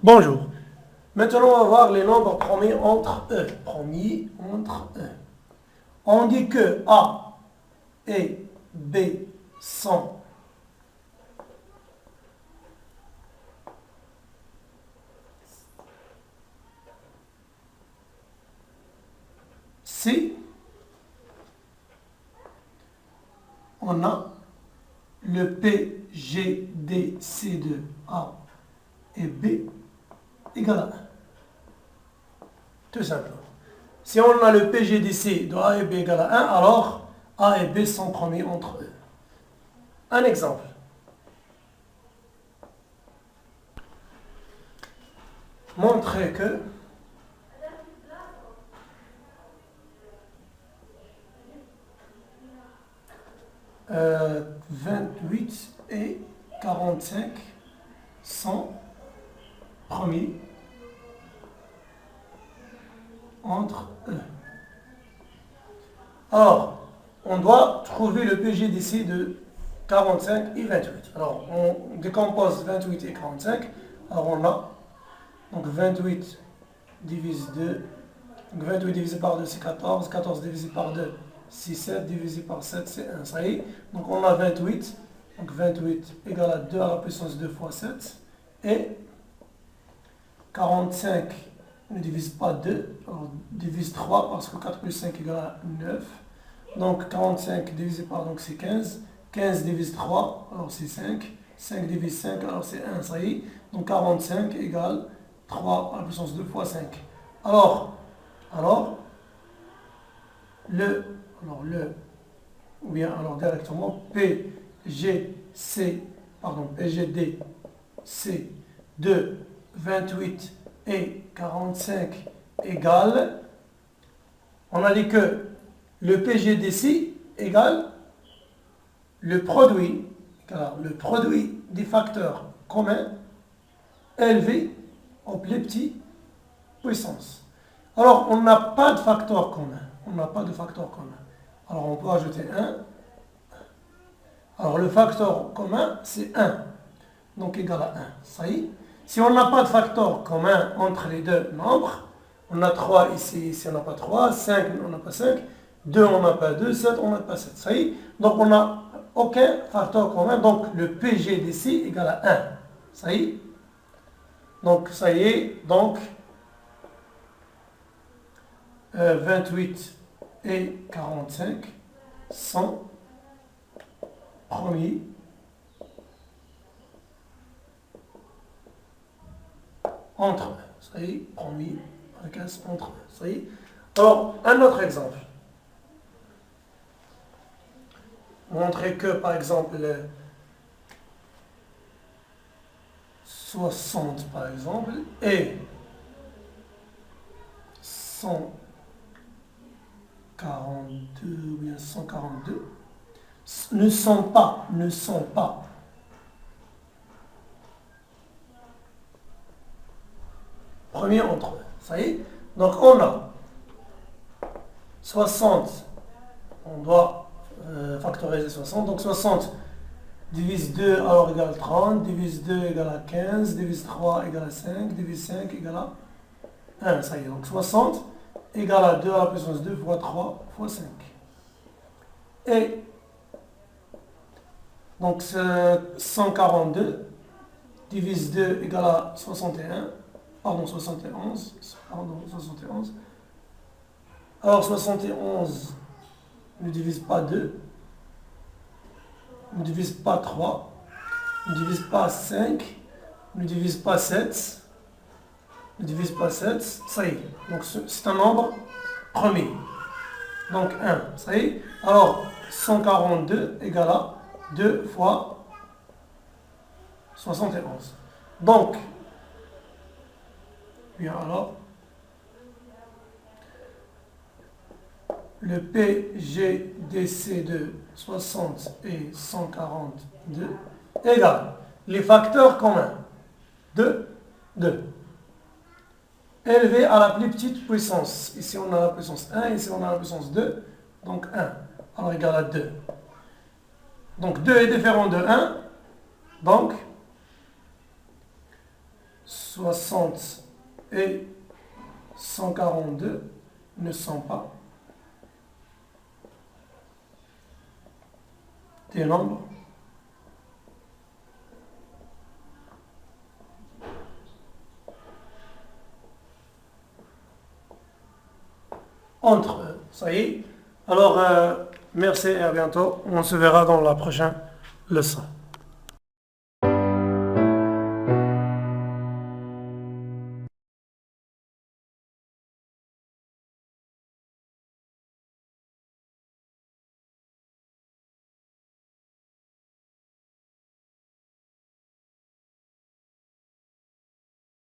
Bonjour. Maintenant, on va voir les nombres premiers entre eux. Premiers entre eux. On dit que A et B sont C. On a le PGDC de A et B égale à 1. Tout simplement. Si on a le PGDC de A et B égale à 1, alors A et B sont premiers entre eux. Un exemple. Montrer que euh, 28 et 45 sont premiers entre eux. Alors, on doit trouver le PGDC de 45 et 28. Alors, on décompose 28 et 45. Alors, on a donc 28 divise 2. Donc 28 divisé par 2, c'est 14. 14 divisé par 2, c'est 7. Divisé par 7, c'est 1. Ça y est. Donc, on a 28. Donc, 28 égale à 2 à la puissance 2 fois 7. Et 45 ne divise pas 2. Alors, divise 3 parce que 4 plus 5 égale à 9. Donc, 45 divisé par, donc c'est 15. 15 divise 3, alors c'est 5. 5 divise 5, alors c'est 1. Ça y est. Donc, 45 égale 3 à la puissance 2 fois 5. Alors directement PGD, C de 28 et 45 égale, on a dit que le PGDC égale le produit des facteurs communs élevés au plus petit puissance. Alors, on n'a pas de facteur commun. Alors, on peut ajouter 1. Alors, le facteur commun, c'est 1. Donc, égal à 1. Ça y est. Si on n'a pas de facteur commun entre les deux nombres, on a 3 ici, ici on n'a pas 3, 5, on n'a pas 5, 2, on n'a pas 2, 7, on n'a pas 7. Ça y est. Donc, on n'a aucun facteur commun. Donc, le PGDC égale à 1. Ça y est. Donc, ça y est. Donc, 28 et 45 sont premiers entre eux. Ça y est, premier entre eux. Ça y est. Alors, un autre exemple. Montrer que, par exemple, 60, par exemple, et 142 ou bien 142 ne sont pas premiers entre eux. Ça y est. Donc on a 60, on doit factoriser 60. Donc 60 divise 2 alors égale 30, divise 2 égale à 15, divise 3 égale à 5, divise 5 égale à 1. Ça y est. Donc 60 égale à 2 à la puissance 2 fois 3 fois 5. Et donc 142 divise 2 égale à 71. Alors 71 ne divise pas 2, ne divise pas 3, ne divise pas 5, ne divise pas 7, ne divise pas 7, ça y est. Donc c'est un nombre premier. Donc 1, ça y est. Alors 142 égale à 2 fois 71. Donc, bien alors, le PGDC de 60 et 142 égale les facteurs communs de 2 élevés à la plus petite puissance. Ici on a la puissance 1, ici on a la puissance 2, donc 1. Alors égal à 2. Donc 2 est différent de 1, donc 60 et 142 ne sont pas des nombres entre eux. Ça y est. Alors, merci et à bientôt. On se verra dans la prochaine leçon.